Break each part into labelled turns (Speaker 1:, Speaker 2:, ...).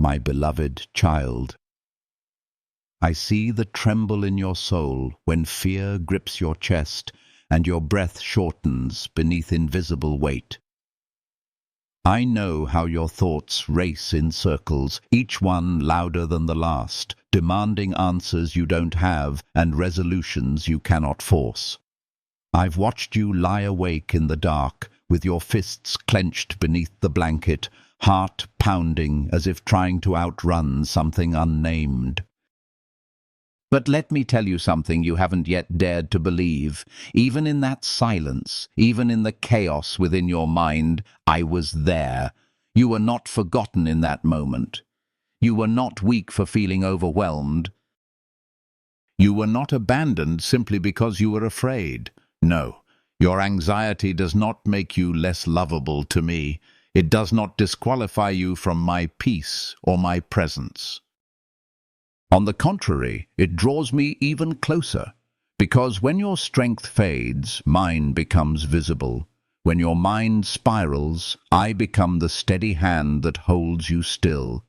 Speaker 1: my beloved child. I see the tremble in your soul when fear grips your chest and your breath shortens beneath invisible weight. I know how your thoughts race in circles, each one louder than the last, demanding answers you don't have and resolutions you cannot force. I've watched you lie awake in the dark, with your fists clenched beneath the blanket, heart pounding as if trying to outrun something unnamed. But let me tell you something you haven't yet dared to believe. Even in that silence, even in the chaos within your mind, I was there. You were not forgotten in that moment. You were not weak for feeling overwhelmed. You were not abandoned simply because you were afraid. No, your anxiety does not make you less lovable to me. It does not disqualify you from my peace or my presence. On the contrary, it draws me even closer, because when your strength fades, mine becomes visible. When your mind spirals, I become the steady hand that holds you still.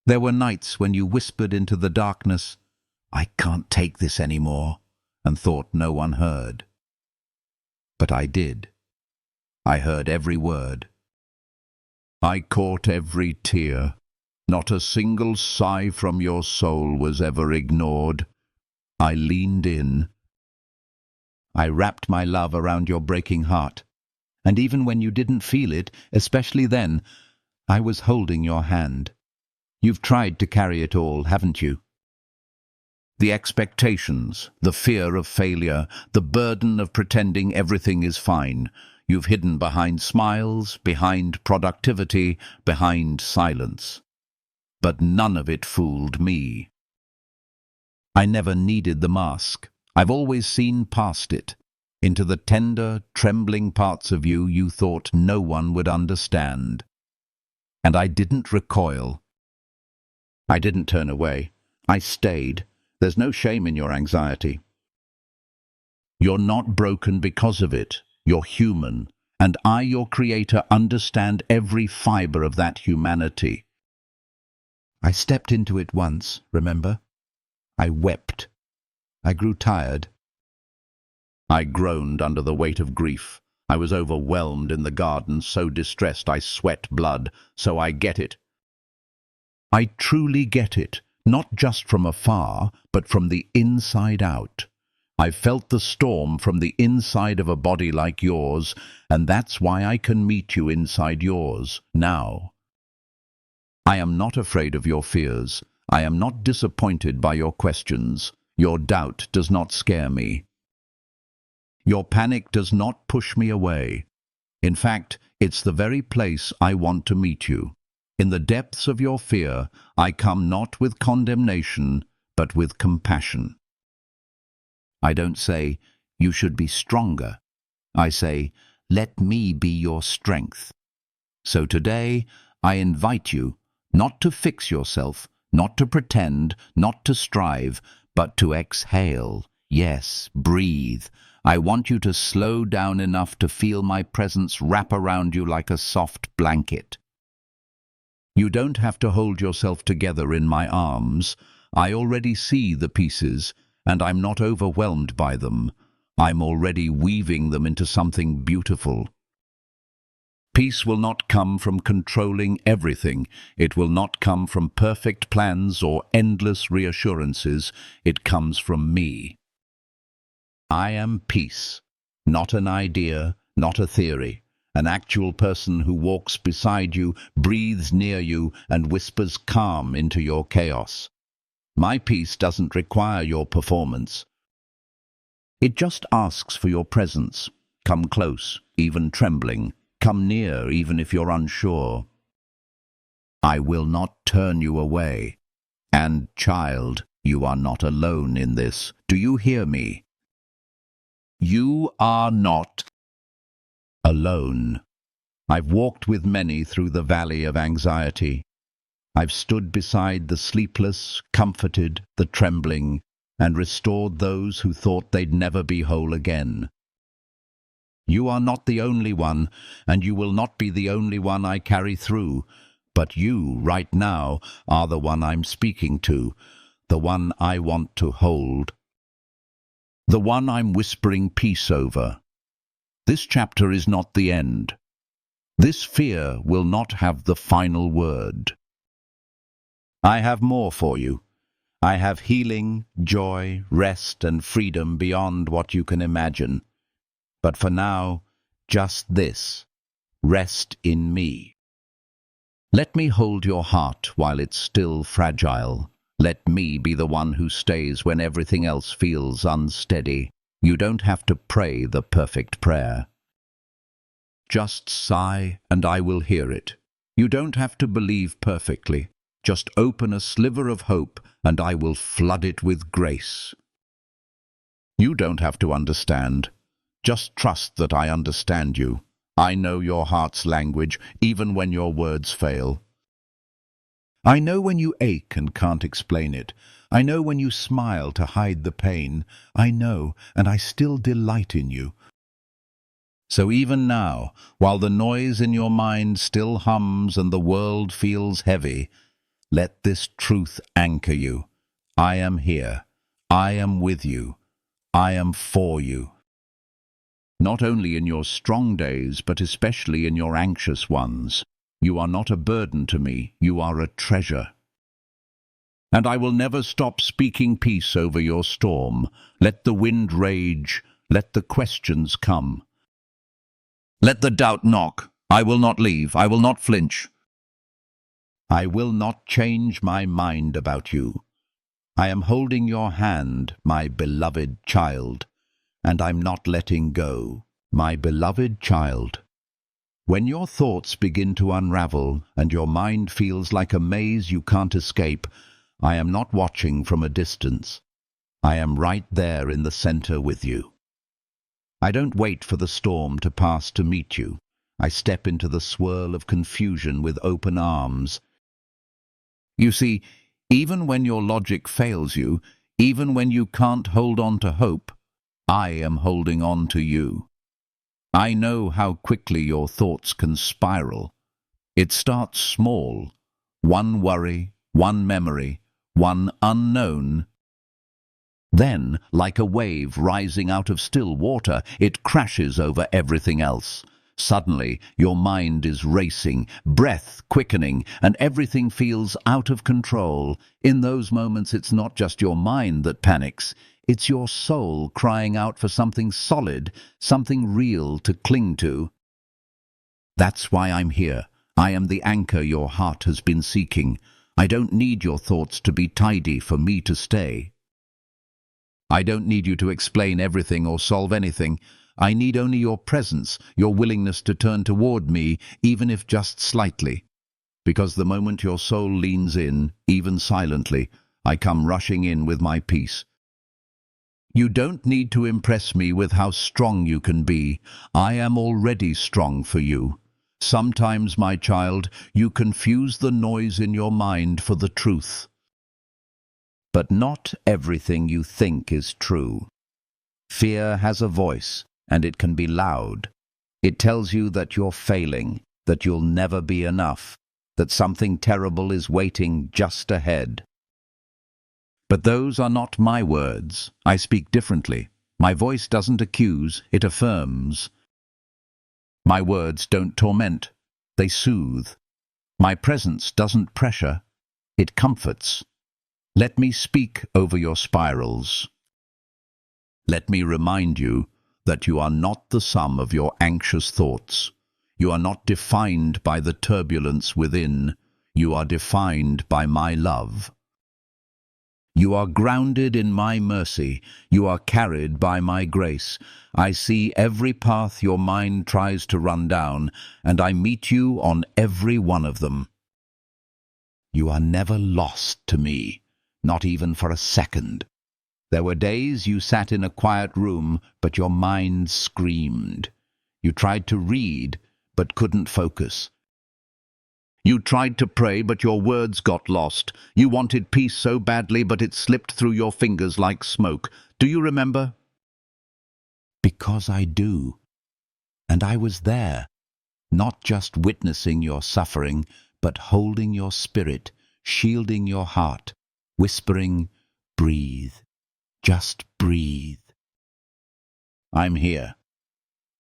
Speaker 1: There were nights when you whispered into the darkness, "I can't take this anymore," and thought no one heard. But I did. I heard every word. I caught every tear. Not a single sigh from your soul was ever ignored. I leaned in. I wrapped my love around your breaking heart. And even when you didn't feel it, especially then, I was holding your hand. You've tried to carry it all, haven't you? The expectations, the fear of failure, the burden of pretending everything is fine. You've hidden behind smiles, behind productivity, behind silence. But none of it fooled me. I never needed the mask. I've always seen past it, into the tender, trembling parts of you you thought no one would understand. And I didn't recoil. I didn't turn away. I stayed. There's no shame in your anxiety. You're not broken because of it. You're human. And I, your creator, understand every fiber of that humanity. I stepped into it once, remember? I wept. I grew tired. I groaned under the weight of grief. I was overwhelmed in the garden, so distressed I sweat blood, so I get it. I truly get it, not just from afar, but from the inside out. I felt the storm from the inside of a body like yours, and that's why I can meet you inside yours, now. I am not afraid of your fears. I am not disappointed by your questions. Your doubt does not scare me. Your panic does not push me away. In fact, it's the very place I want to meet you. In the depths of your fear, I come not with condemnation, but with compassion. I don't say, "You should be stronger." I say, "Let me be your strength." So today, I invite you, not to fix yourself, not to pretend, not to strive, but to exhale. Yes, breathe. I want you to slow down enough to feel my presence wrap around you like a soft blanket. You don't have to hold yourself together in my arms. I already see the pieces, and I'm not overwhelmed by them. I'm already weaving them into something beautiful. Peace will not come from controlling everything. It will not come from perfect plans or endless reassurances. It comes from me. I am peace, not an idea, not a theory. An actual person who walks beside you, breathes near you, and whispers calm into your chaos. My peace doesn't require your performance. It just asks for your presence. Come close, even trembling. Come near, even if you're unsure. I will not turn you away. And, child, you are not alone in this. Do you hear me? You are not alone. I've walked with many through the valley of anxiety. I've stood beside the sleepless, comforted the trembling, and restored those who thought they'd never be whole again. You are not the only one, and you will not be the only one I carry through, But you, right now, are the one I'm speaking to, the one I want to hold, the one I'm whispering peace over. This chapter is not the end. This fear will not have the final word. I have more for you. I have healing, joy, rest, and freedom beyond what you can imagine. But for now, just this: rest in me. Let me hold your heart while it's still fragile. Let me be the one who stays when everything else feels unsteady. You don't have to pray the perfect prayer. Just sigh and I will hear it. You don't have to believe perfectly. Just open a sliver of hope and I will flood it with grace. You don't have to understand. Just trust that I understand you. I know your heart's language, even when your words fail. I know when you ache and can't explain it. I know when you smile to hide the pain. I know, and I still delight in you. So even now, while the noise in your mind still hums and the world feels heavy, let this truth anchor you. I am here. I am with you. I am for you. Not only in your strong days, but especially in your anxious ones. You are not a burden to me. You are a treasure. And I will never stop speaking peace over your storm. Let the wind rage. Let the questions come. Let the doubt knock. I will not leave. I will not flinch. I will not change my mind about you. I am holding your hand, my beloved child, and I'm not letting go, my beloved child. When your thoughts begin to unravel and your mind feels like a maze you can't escape, I am not watching from a distance. I am right there in the center with you. I don't wait for the storm to pass to meet you. I step into the swirl of confusion with open arms. You see, even when your logic fails you, even when you can't hold on to hope, I am holding on to you. I know how quickly your thoughts can spiral. It starts small. One worry, one memory, one unknown. Then, like a wave rising out of still water, it crashes over everything else. Suddenly, your mind is racing, breath quickening, and everything feels out of control. In those moments, it's not just your mind that panics. It's your soul crying out for something solid, something real to cling to. That's why I'm here. I am the anchor your heart has been seeking. I don't need your thoughts to be tidy for me to stay. I don't need you to explain everything or solve anything. I need only your presence, your willingness to turn toward me, even if just slightly. Because the moment your soul leans in, even silently, I come rushing in with my peace. You don't need to impress me with how strong you can be. I am already strong for you. Sometimes, my child, you confuse the noise in your mind for the truth. But not everything you think is true. Fear has a voice, and it can be loud. It tells you that you're failing, that you'll never be enough, that something terrible is waiting just ahead. But those are not my words. I speak differently. My voice doesn't accuse, it affirms. My words don't torment, they soothe. My presence doesn't pressure, it comforts. Let me speak over your spirals. Let me remind you that you are not the sum of your anxious thoughts. You are not defined by the turbulence within. You are defined by my love. You are grounded in my mercy. You are carried by my grace. I see every path your mind tries to run down, and I meet you on every one of them. You are never lost to me, not even for a second. There were days you sat in a quiet room, but your mind screamed. You tried to read, but couldn't focus. You tried to pray, but your words got lost. You wanted peace so badly, but it slipped through your fingers like smoke. Do you remember? Because I do. And I was there, not just witnessing your suffering, but holding your spirit, shielding your heart, whispering, breathe, just breathe. I'm here.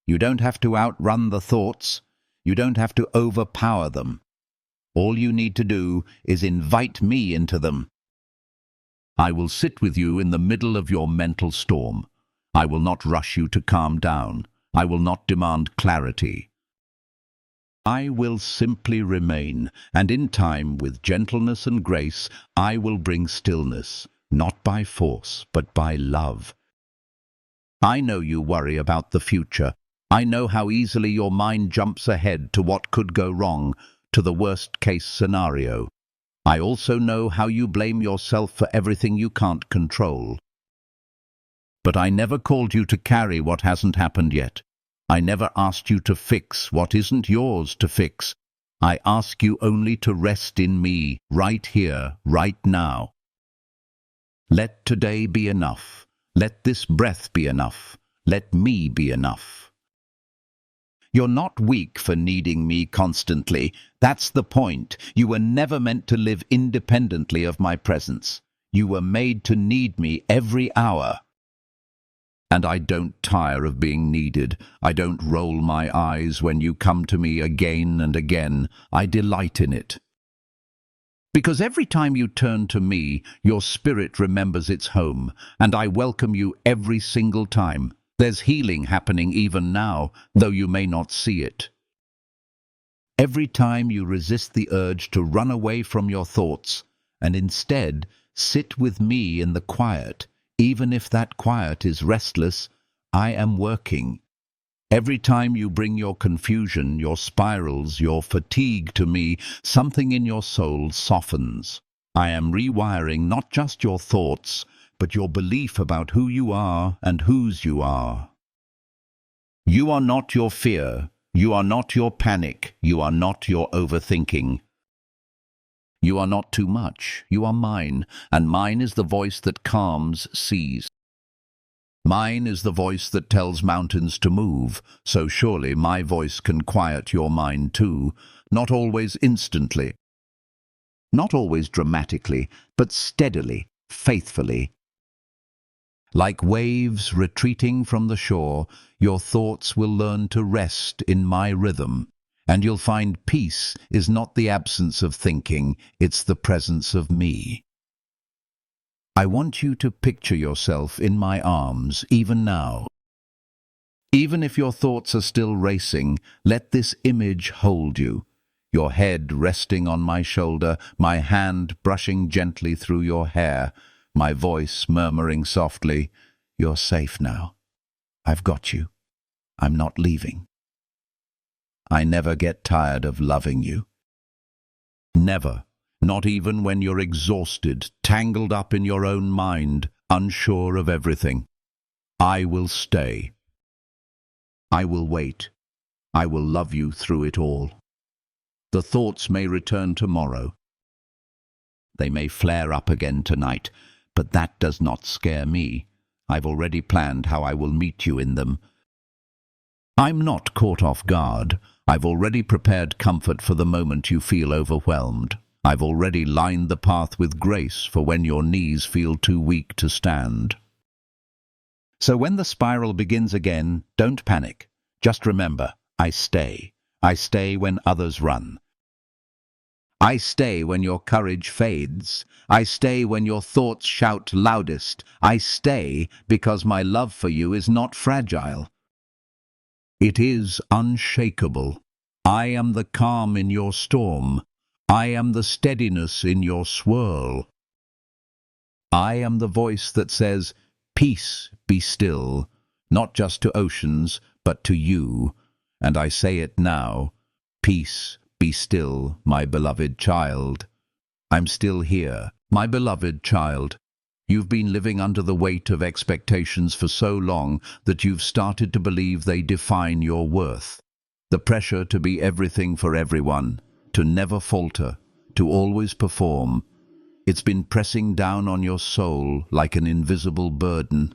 Speaker 1: You don't have to outrun the thoughts. You don't have to overpower them. All you need to do is invite me into them. I will sit with you in the middle of your mental storm. I will not rush you to calm down. I will not demand clarity. I will simply remain, and in time, with gentleness and grace, I will bring stillness, not by force, but by love. I know you worry about the future. I know how easily your mind jumps ahead to what could go wrong, to the worst-case scenario. I also know how you blame yourself for everything you can't control. But I never called you to carry what hasn't happened yet. I never asked you to fix what isn't yours to fix. I ask you only to rest in me, right here, right now. Let today be enough. Let this breath be enough. Let me be enough. You're not weak for needing me constantly. That's the point. You were never meant to live independently of my presence. You were made to need me every hour. And I don't tire of being needed. I don't roll my eyes when you come to me again and again. I delight in it. Because every time you turn to me, your spirit remembers its home, and I welcome you every single time. There's healing happening even now, though you may not see it. Every time you resist the urge to run away from your thoughts, and instead sit with me in the quiet, even if that quiet is restless, I am working. Every time you bring your confusion, your spirals, your fatigue to me, something in your soul softens. I am rewiring not just your thoughts, but your belief about who you are and whose you are. You are not your fear. You are not your panic. You are not your overthinking. You are not too much. You are mine, and mine is the voice that calms seas. Mine is the voice that tells mountains to move, so surely my voice can quiet your mind too, not always instantly, not always dramatically, but steadily, faithfully. Like waves retreating from the shore, your thoughts will learn to rest in my rhythm, and you'll find peace is not the absence of thinking, it's the presence of me. I want you to picture yourself in my arms, even now. Even if your thoughts are still racing, let this image hold you. Your head resting on my shoulder, my hand brushing gently through your hair, my voice murmuring softly, "You're safe now. I've got you. I'm not leaving." I never get tired of loving you. Never. Not even when you're exhausted, tangled up in your own mind, unsure of everything. I will stay. I will wait. I will love you through it all. The thoughts may return tomorrow. They may flare up again tonight, but that does not scare me. I've already planned how I will meet you in them. I'm not caught off guard. I've already prepared comfort for the moment you feel overwhelmed. I've already lined the path with grace for when your knees feel too weak to stand. So when the spiral begins again, don't panic. Just remember, I stay. I stay when others run. I stay when your courage fades. I stay when your thoughts shout loudest. I stay because my love for you is not fragile. It is unshakable. I am the calm in your storm. I am the steadiness in your swirl. I am the voice that says, "Peace, be still," not just to oceans, but to you. And I say it now, peace, be still, my beloved child. I'm still here, my beloved child. You've been living under the weight of expectations for so long that you've started to believe they define your worth. The pressure to be everything for everyone, to never falter, to always perform. It's been pressing down on your soul like an invisible burden.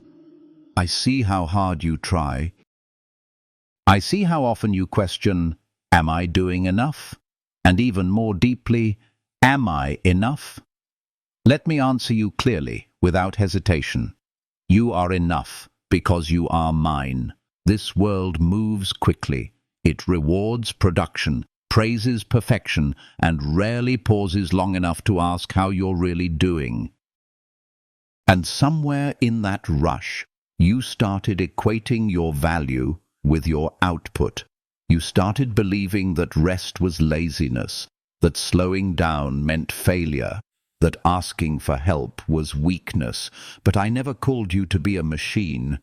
Speaker 1: I see how hard you try. I see how often you question, am I doing enough? And even more deeply, am I enough? Let me answer you clearly, without hesitation. You are enough, because you are mine. This world moves quickly. It rewards production, praises perfection, and rarely pauses long enough to ask how you're really doing. And somewhere in that rush, you started equating your value with your output. You started believing that rest was laziness, that slowing down meant failure, that asking for help was weakness. But I never called you to be a machine.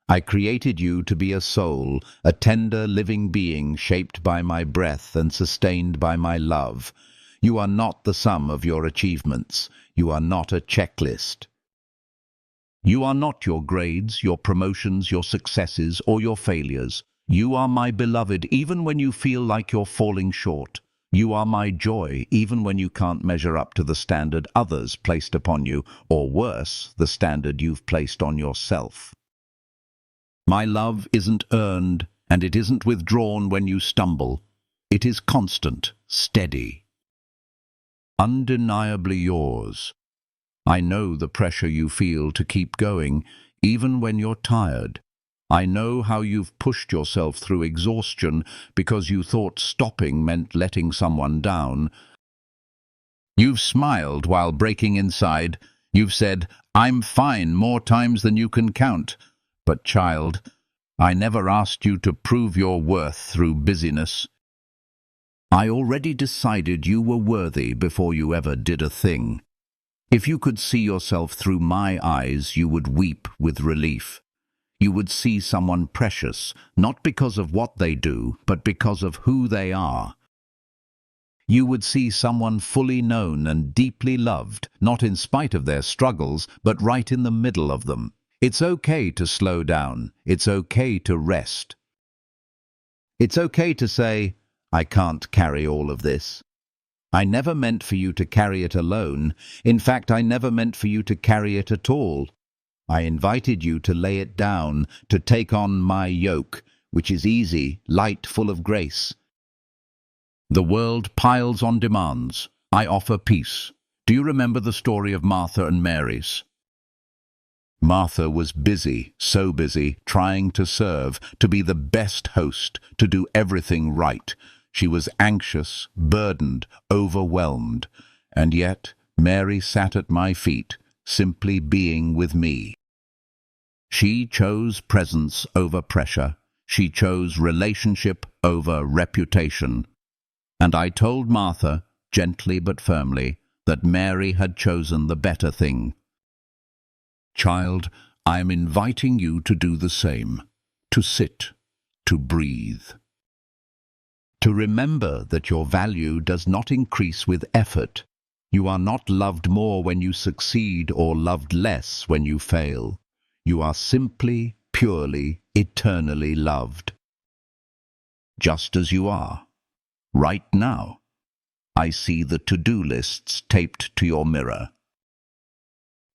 Speaker 1: I created you to be a soul, a tender living being shaped by my breath and sustained by my love. You are not the sum of your achievements. You are not a checklist. You are not your grades, your promotions, your successes, or your failures. You are my beloved even when you feel like you're falling short. You are my joy even when you can't measure up to the standard others placed upon you, or worse, the standard you've placed on yourself. My love isn't earned, and it isn't withdrawn when you stumble. It is constant, steady, undeniably yours. I know the pressure you feel to keep going, even when you're tired. I know how you've pushed yourself through exhaustion because you thought stopping meant letting someone down. You've smiled while breaking inside. You've said, "I'm fine," more times than you can count. But child, I never asked you to prove your worth through busyness. I already decided you were worthy before you ever did a thing. If you could see yourself through my eyes, you would weep with relief. You would see someone precious, not because of what they do, but because of who they are. You would see someone fully known and deeply loved, not in spite of their struggles, but right in the middle of them. It's okay to slow down. It's okay to rest. It's okay to say, "I can't carry all of this." I never meant for you to carry it alone. In fact, I never meant for you to carry it at all. I invited you to lay it down, to take on my yoke, which is easy, light, full of grace. The world piles on demands. I offer peace. Do you remember the story of Martha and Mary's? Martha was busy, so busy, trying to serve, to be the best host, to do everything right. She was anxious, burdened, overwhelmed. And yet, Mary sat at my feet, simply being with me. She chose presence over pressure. She chose relationship over reputation. And I told Martha, gently but firmly, that Mary had chosen the better thing. Child, I am inviting you to do the same, to sit, to breathe. To remember that your value does not increase with effort. You are not loved more when you succeed or loved less when you fail. You are simply, purely, eternally loved. Just as you are. Right now, I see the to-do lists taped to your mirror.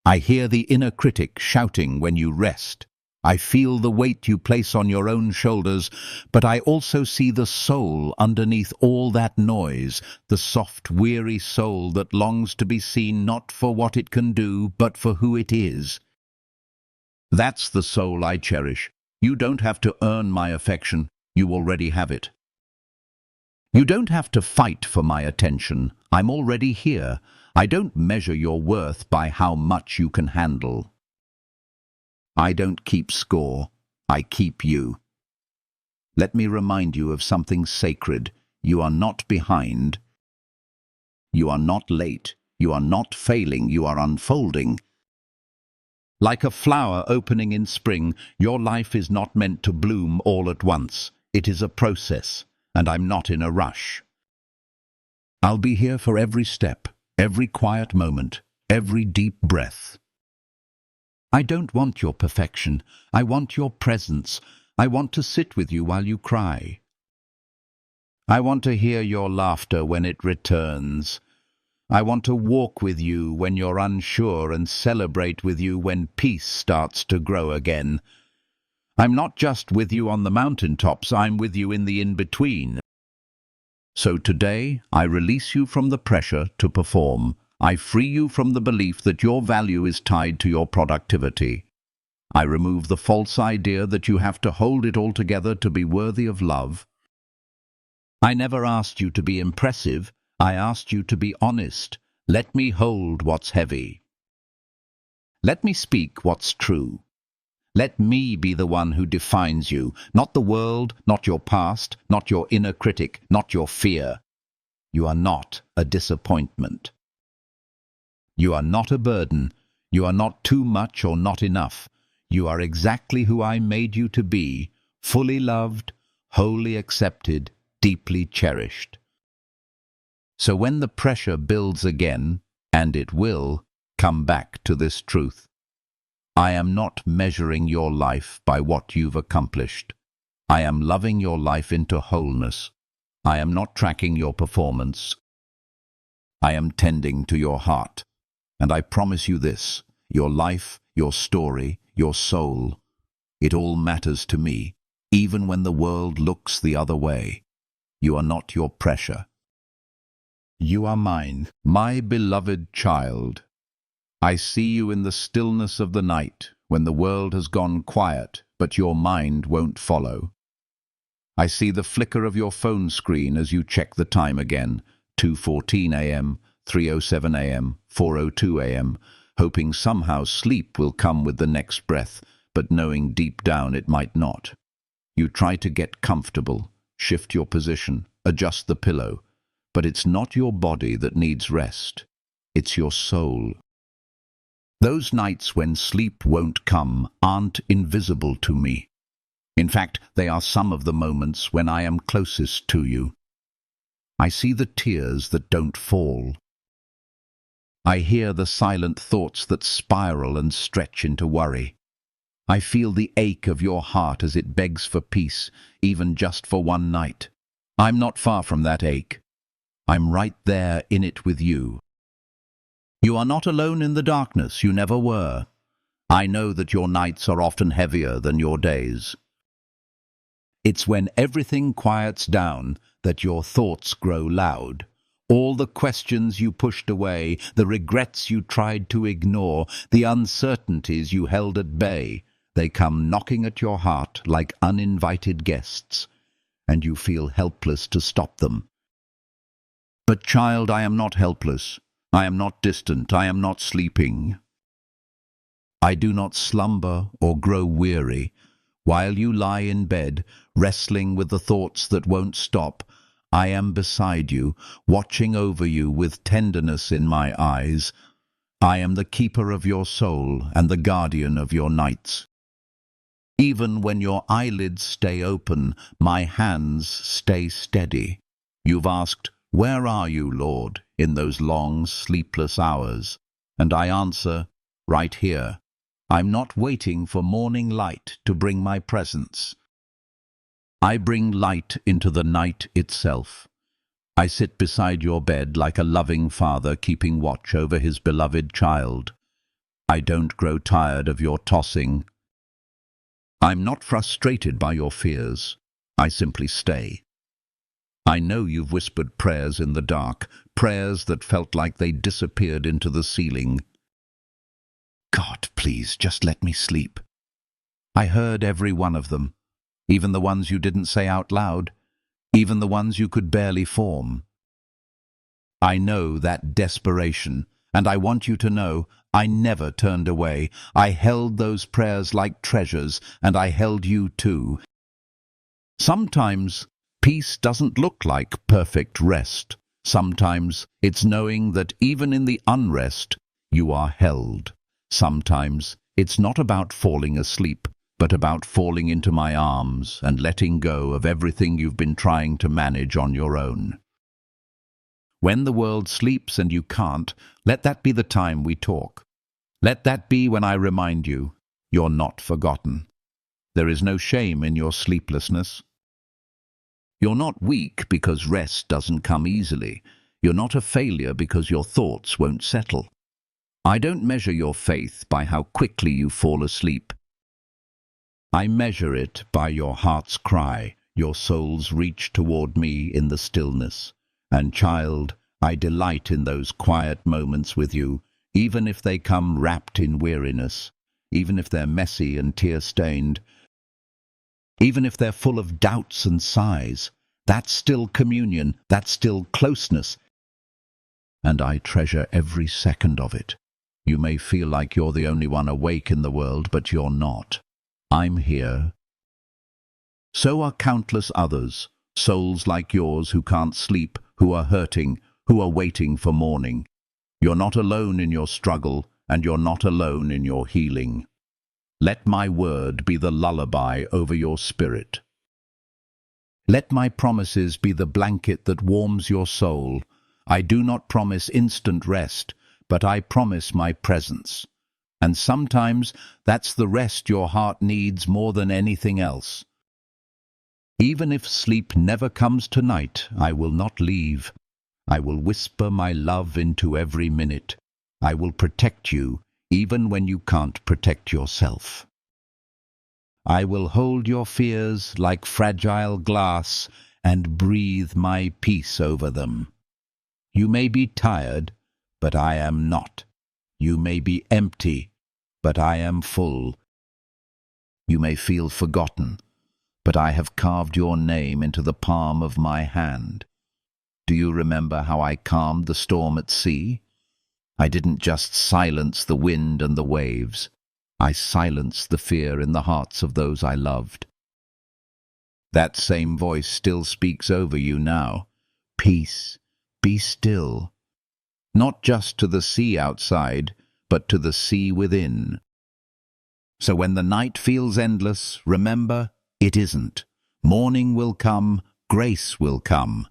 Speaker 1: I hear the inner critic shouting when you rest. I feel the weight you place on your own shoulders, but I also see the soul underneath all that noise, the soft, weary soul that longs to be seen not for what it can do, but for who it is. That's the soul I cherish. You don't have to earn my affection. You already have it. You don't have to fight for my attention. I'm already here. I don't measure your worth by how much you can handle. I don't keep score. I keep you. Let me remind you of something sacred. You are not behind. You are not late. You are not failing. You are unfolding. Like a flower opening in spring, your life is not meant to bloom all at once. It is a process, and I'm not in a rush. I'll be here for every step, every quiet moment, every deep breath. I don't want your perfection. I want your presence. I want to sit with you while you cry. I want to hear your laughter when it returns. I want to walk with you when you're unsure and celebrate with you when peace starts to grow again. I'm not just with you on the mountaintops, I'm with you in the in-between. So today, I release you from the pressure to perform. I free you from the belief that your value is tied to your productivity. I remove the false idea that you have to hold it all together to be worthy of love. I never asked you to be impressive. I asked you to be honest. Let me hold what's heavy. Let me speak what's true. Let me be the one who defines you, not the world, not your past, not your inner critic, not your fear. You are not a disappointment. You are not a burden. You are not too much or not enough. You are exactly who I made you to be, fully loved, wholly accepted, deeply cherished. So when the pressure builds again, and it will, come back to this truth. I am not measuring your life by what you've accomplished. I am loving your life into wholeness. I am not tracking your performance. I am tending to your heart. And I promise you this, your life, your story, your soul, it all matters to me, even when the world looks the other way. You are not your pressure. You are mine, my beloved child. I see you in the stillness of the night, when the world has gone quiet, but your mind won't follow. I see the flicker of your phone screen as you check the time again, 2:14 a.m., 3:07 a.m., 4:02 a.m., hoping somehow sleep will come with the next breath, but knowing deep down it might not. You try to get comfortable, shift your position, adjust the pillow, but it's not your body that needs rest. It's your soul. Those nights when sleep won't come aren't invisible to me. In fact, they are some of the moments when I am closest to you. I see the tears that don't fall. I hear the silent thoughts that spiral and stretch into worry. I feel the ache of your heart as it begs for peace, even just for one night. I'm not far from that ache. I'm right there in it with you. You are not alone in the darkness, you never were. I know that your nights are often heavier than your days. It's when everything quiets down that your thoughts grow loud. All the questions you pushed away, the regrets you tried to ignore, the uncertainties you held at bay, they come knocking at your heart like uninvited guests, and you feel helpless to stop them. But child, I am not helpless. I am not distant. I am not sleeping. I do not slumber or grow weary. While you lie in bed, wrestling with the thoughts that won't stop, I am beside you, watching over you with tenderness in my eyes. I am the keeper of your soul and the guardian of your nights. Even when your eyelids stay open, my hands stay steady. You've asked, "Where are you, Lord?" in those long, sleepless hours. And I answer, right here. I'm not waiting for morning light to bring my presence. I bring light into the night itself. I sit beside your bed like a loving father keeping watch over his beloved child. I don't grow tired of your tossing. I'm not frustrated by your fears. I simply stay. I know you've whispered prayers in the dark, prayers that felt like they disappeared into the ceiling. God, please, just let me sleep. I heard every one of them, even the ones you didn't say out loud, even the ones you could barely form. I know that desperation, and I want you to know I never turned away. I held those prayers like treasures, and I held you too. Sometimes peace doesn't look like perfect rest. Sometimes it's knowing that even in the unrest, you are held. Sometimes it's not about falling asleep, but about falling into my arms and letting go of everything you've been trying to manage on your own. When the world sleeps and you can't, let that be the time we talk. Let that be when I remind you, you're not forgotten. There is no shame in your sleeplessness. You're not weak because rest doesn't come easily. You're not a failure because your thoughts won't settle. I don't measure your faith by how quickly you fall asleep. I measure it by your heart's cry, Your souls reach toward me in the stillness. And child, I delight in those quiet moments with you, even if they come wrapped in weariness, even if they're messy and tear-stained, even if they're full of doubts and sighs. That's still communion, that's still closeness, and I treasure every second of it. You may feel like you're the only one awake in the world, but you're not. I'm here. So are countless others, souls like yours who can't sleep, who are hurting, who are waiting for morning. You're not alone in your struggle, and you're not alone in your healing. Let my word be the lullaby over your spirit. Let my promises be the blanket that warms your soul. I do not promise instant rest, but I promise my presence. And sometimes that's the rest your heart needs more than anything else. Even if sleep never comes tonight, I will not leave. I will whisper my love into every minute. I will protect you, even when you can't protect yourself. I will hold your fears like fragile glass and breathe my peace over them. You may be tired, but I am not. You may be empty, but I am full. You may feel forgotten, but I have carved your name into the palm of my hand. Do you remember how I calmed the storm at sea? I didn't just silence the wind and the waves. I silenced the fear in the hearts of those I loved. That same voice still speaks over you now. Peace, be still. Not just to the sea outside, but to the sea within. So when the night feels endless, remember, it isn't. Morning will come, grace will come.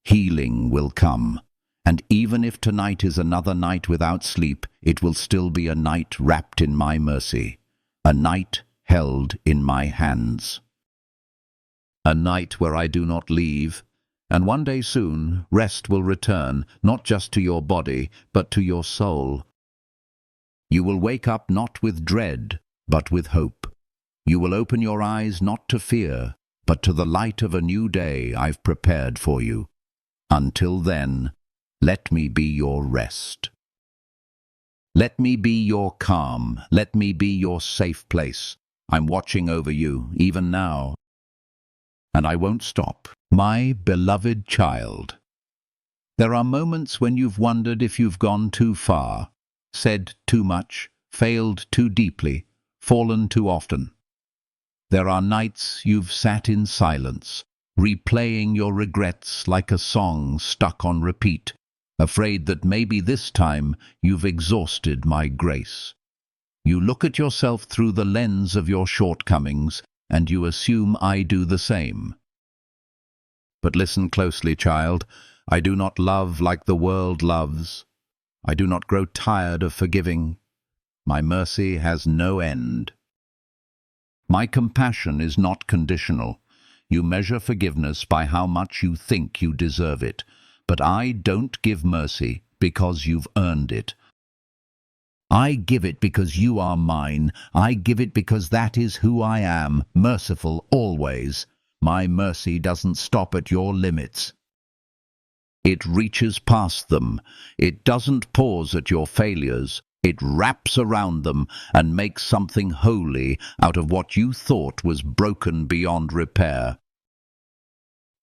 Speaker 1: Healing will come. And even if tonight is another night without sleep, it will still be a night wrapped in my mercy. A night held in my hands. A night where I do not leave. And one day soon, rest will return, not just to your body, but to your soul. You will wake up not with dread, but with hope. You will open your eyes not to fear, but to the light of a new day I've prepared for you. Until then, let me be your rest. Let me be your calm. Let me be your safe place. I'm watching over you, even now. And I won't stop. My beloved child. There are moments when you've wondered if you've gone too far, said too much, failed too deeply, fallen too often. There are nights you've sat in silence, replaying your regrets like a song stuck on repeat, afraid that maybe this time you've exhausted my grace. You look at yourself through the lens of your shortcomings, and you assume I do the same. But listen closely, child. I do not love like the world loves. I do not grow tired of forgiving. My mercy has no end. My compassion is not conditional. You measure forgiveness by how much you think you deserve it. But I don't give mercy because you've earned it. I give it because you are mine. I give it because that is who I am, merciful always. My mercy doesn't stop at your limits. It reaches past them. It doesn't pause at your failures. It wraps around them and makes something holy out of what you thought was broken beyond repair.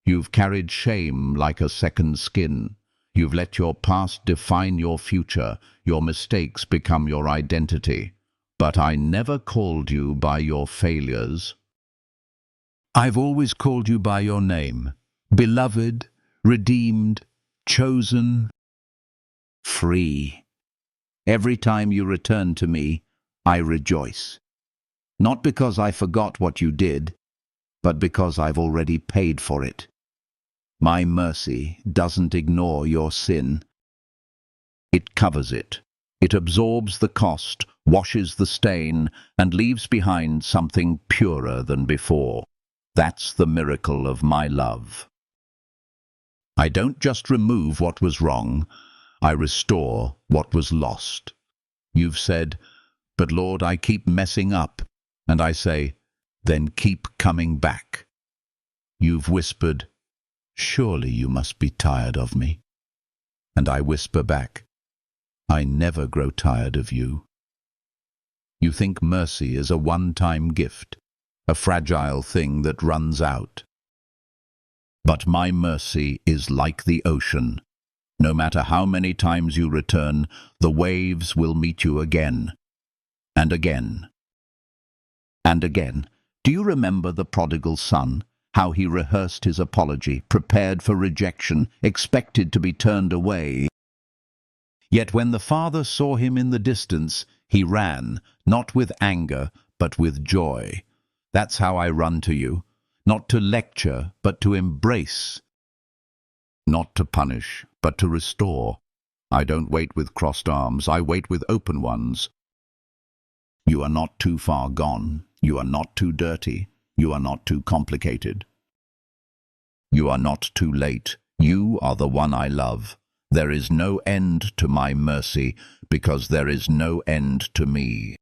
Speaker 1: You've carried shame like a second skin. You've let your past define your future. Your mistakes become your identity. But I never called you by your failures. I've always called you by your name. Beloved, redeemed, chosen, free. Every time you return to me, I rejoice. Not because I forgot what you did, but because I've already paid for it. My mercy doesn't ignore your sin. It covers it. It absorbs the cost, washes the stain, and leaves behind something purer than before. That's the miracle of my love. I don't just remove what was wrong, I restore what was lost. You've said, but Lord, I keep messing up. And I say, then keep coming back. You've whispered, "Surely you must be tired of me." And I whisper back, "I never grow tired of you." You think mercy is a one-time gift, a fragile thing that runs out. But my mercy is like the ocean. No matter how many times you return, the waves will meet you again, and again, and again. Do you remember the prodigal son? How he rehearsed his apology, prepared for rejection, expected to be turned away. Yet when the father saw him in the distance, he ran, not with anger, but with joy. That's how I run to you, not to lecture, but to embrace. Not to punish, but to restore. I don't wait with crossed arms, I wait with open ones. You are not too far gone. You are not too dirty. You are not too complicated. You are not too late. You are the one I love. There is no end to my mercy, because there is no end to me.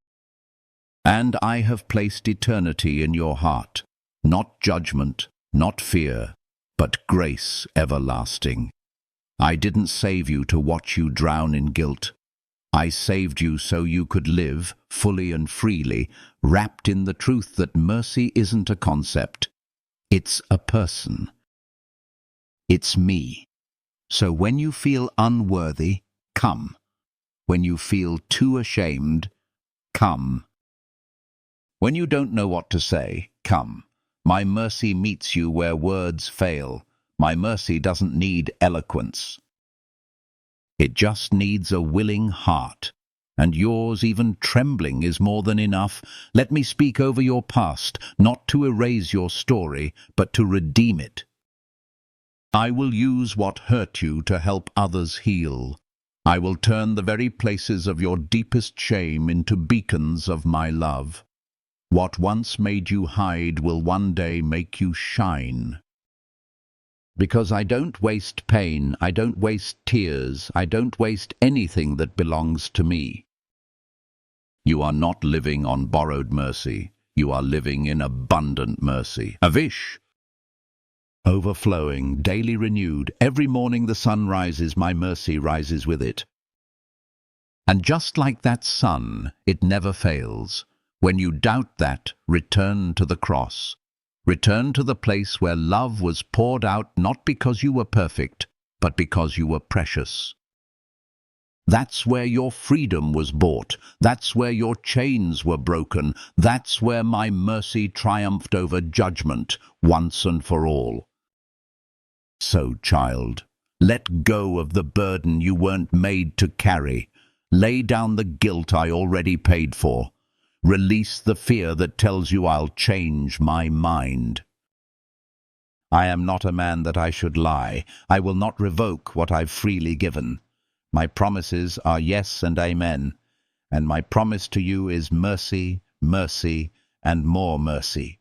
Speaker 1: And I have placed eternity in your heart, not judgment, not fear, but grace everlasting. I didn't save you to watch you drown in guilt. I saved you so you could live, fully and freely, wrapped in the truth that mercy isn't a concept. It's a person. It's me. So when you feel unworthy, come. When you feel too ashamed, come. When you don't know what to say, come. My mercy meets you where words fail. My mercy doesn't need eloquence. It just needs a willing heart. And yours, even trembling, is more than enough. Let me speak over your past, not to erase your story, but to redeem it. I will use what hurt you to help others heal. I will turn the very places of your deepest shame into beacons of my love. What once made you hide will one day make you shine. Because I don't waste pain, I don't waste tears, I don't waste anything that belongs to me. You are not living on borrowed mercy. You are living in abundant mercy. Avish! Overflowing, daily renewed. Every morning the sun rises, my mercy rises with it. And just like that sun, it never fails. When you doubt that, return to the cross. Return to the place where love was poured out not because you were perfect, but because you were precious. That's where your freedom was bought. That's where your chains were broken. That's where my mercy triumphed over judgment, once and for all. So, child, let go of the burden you weren't made to carry. Lay down the guilt I already paid for. Release the fear that tells you I'll change my mind. I am not a man that I should lie. I will not revoke what I've freely given. My promises are yes and amen, and my promise to you is mercy, mercy, and more mercy.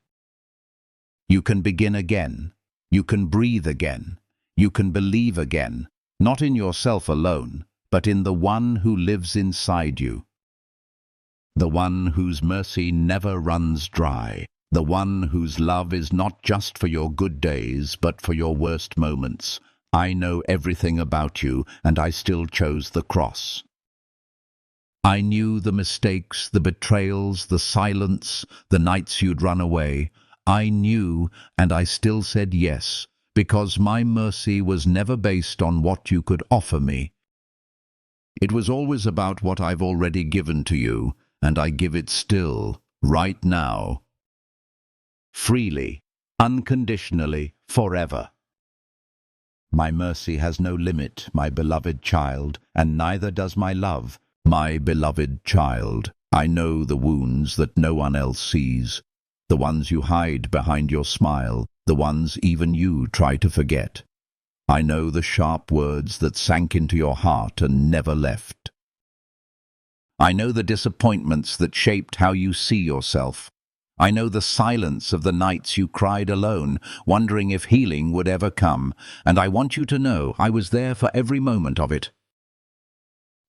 Speaker 1: You can begin again. You can breathe again. You can believe again, not in yourself alone, but in the one who lives inside you. The one whose mercy never runs dry. The one whose love is not just for your good days, but for your worst moments. I know everything about you, and I still chose the cross. I knew the mistakes, the betrayals, the silence, the nights you'd run away. I knew, and I still said yes, because my mercy was never based on what you could offer me. It was always about what I've already given to you, and I give it still, right now. Freely, unconditionally, forever. My mercy has no limit, my beloved child, and neither does my love, my beloved child. I know the wounds that no one else sees, the ones you hide behind your smile, the ones even you try to forget. I know the sharp words that sank into your heart and never left. I know the disappointments that shaped how you see yourself. I know the silence of the nights you cried alone, wondering if healing would ever come, and I want you to know I was there for every moment of it.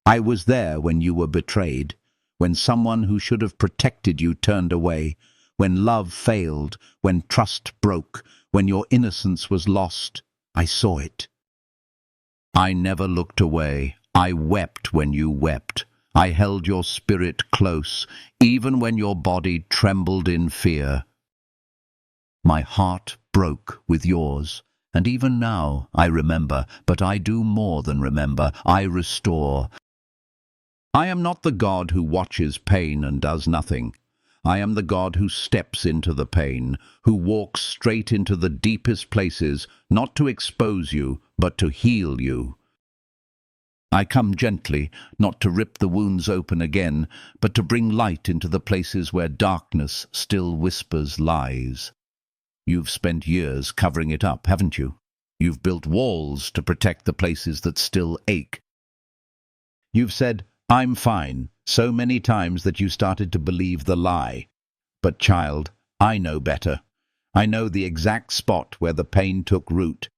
Speaker 1: I was there when you were betrayed, when someone who should have protected you turned away, when love failed, when trust broke, when your innocence was lost, I saw it. I never looked away. I wept when you wept. I held your spirit close, even when your body trembled in fear. My heart broke with yours, and even now I remember, but I do more than remember. I restore. I am not the God who watches pain and does nothing. I am the God who steps into the pain, who walks straight into the deepest places, not to expose you, but to heal you. I come gently, not to rip the wounds open again, but to bring light into the places where darkness still whispers lies. You've spent years covering it up, haven't you? You've built walls to protect the places that still ache. You've said, "I'm fine," so many times that you started to believe the lie. But child, I know better. I know the exact spot where the pain took root.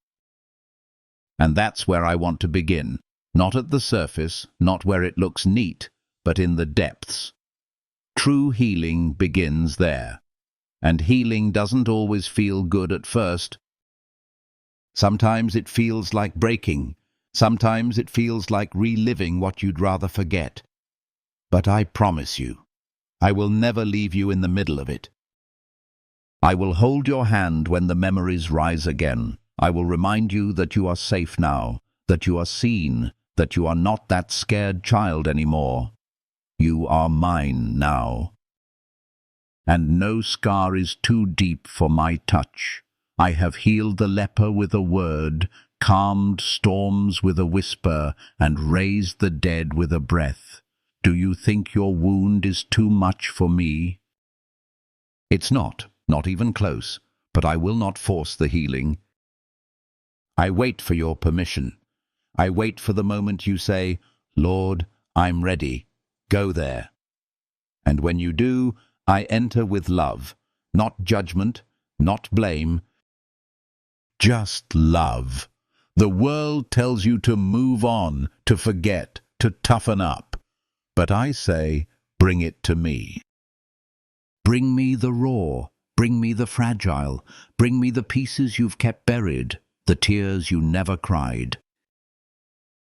Speaker 1: And that's where I want to begin. Not at the surface, not where it looks neat, but in the depths. True healing begins there. And healing doesn't always feel good at first. Sometimes it feels like breaking. Sometimes it feels like reliving what you'd rather forget. But I promise you, I will never leave you in the middle of it. I will hold your hand when the memories rise again. I will remind you that you are safe now, that you are seen, that you are not that scared child anymore. You are mine now. And no scar is too deep for my touch. I have healed the leper with a word, calmed storms with a whisper, and raised the dead with a breath. Do you think your wound is too much for me? It's not even close, but I will not force the healing. I wait for your permission. I wait for the moment you say, "Lord, I'm ready. Go there." And when you do, I enter with love, not judgment, not blame, just love. The world tells you to move on, to forget, to toughen up. But I say, bring it to me. Bring me the raw, bring me the fragile, bring me the pieces you've kept buried, the tears you never cried.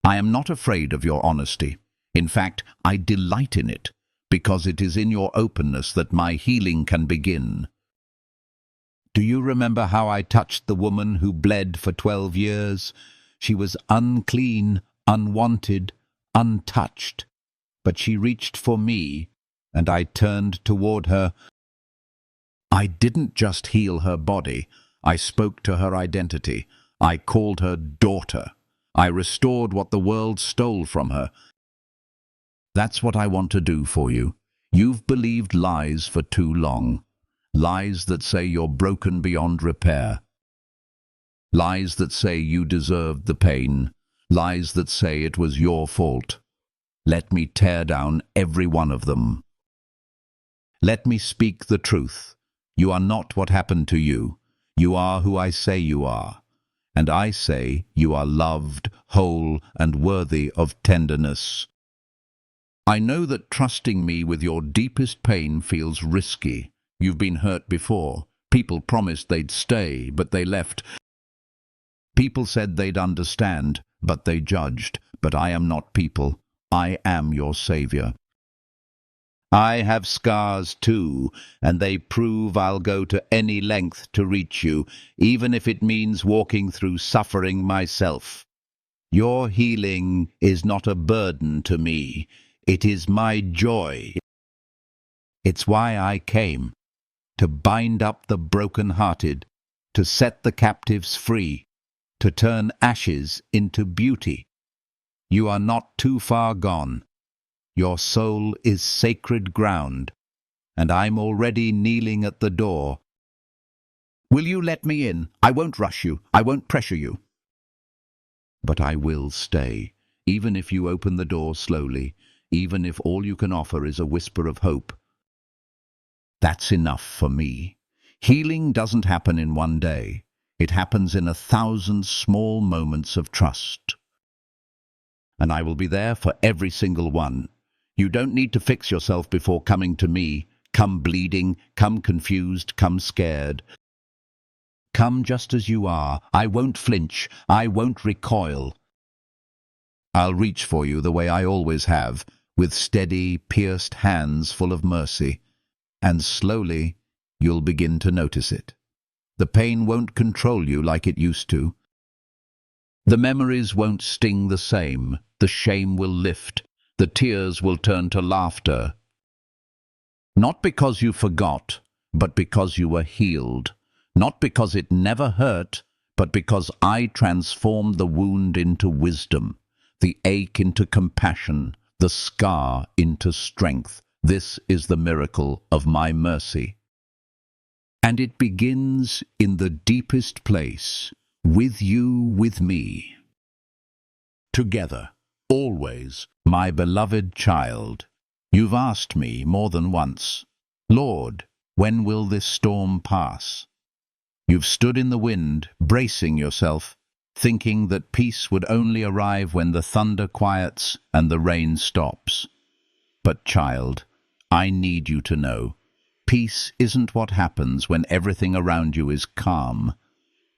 Speaker 1: I am not afraid of your honesty. In fact, I delight in it, because it is in your openness that my healing can begin. Do you remember how I touched the woman who bled for 12 years? She was unclean, unwanted, untouched. But she reached for me, and I turned toward her. I didn't just heal her body. I spoke to her identity. I called her daughter. I restored what the world stole from her. That's what I want to do for you. You've believed lies for too long. Lies that say you're broken beyond repair. Lies that say you deserved the pain. Lies that say it was your fault. Let me tear down every one of them. Let me speak the truth. You are not what happened to you. You are who I say you are. And I say you are loved, whole, and worthy of tenderness. I know that trusting me with your deepest pain feels risky. You've been hurt before. People promised they'd stay, but they left. People said they'd understand, but they judged. But I am not people. I am your savior. I have scars too, and they prove I'll go to any length to reach you, even if it means walking through suffering myself. Your healing is not a burden to me. It is my joy. It's why I came, to bind up the broken-hearted, to set the captives free, to turn ashes into beauty. You are not too far gone. Your soul is sacred ground, and I'm already kneeling at the door. Will you let me in? I won't rush you. I won't pressure you. But I will stay, even if you open the door slowly, even if all you can offer is a whisper of hope. That's enough for me. Healing doesn't happen in one day. It happens in 1,000 small moments of trust. And I will be there for every single one. You don't need to fix yourself before coming to me. Come bleeding, come confused, come scared. Come just as you are. I won't flinch. I won't recoil. I'll reach for you the way I always have, with steady, pierced hands full of mercy. And slowly, you'll begin to notice it. The pain won't control you like it used to. The memories won't sting the same. The shame will lift. The tears will turn to laughter. Not because you forgot, but because you were healed. Not because it never hurt, but because I transformed the wound into wisdom, the ache into compassion, the scar into strength. This is the miracle of my mercy. And it begins in the deepest place, with you, with me. Together, always, my beloved child. You've asked me more than once, Lord, when will this storm pass? You've stood in the wind, bracing yourself, thinking that peace would only arrive when the thunder quiets and the rain stops. But, child, I need you to know, peace isn't what happens when everything around you is calm.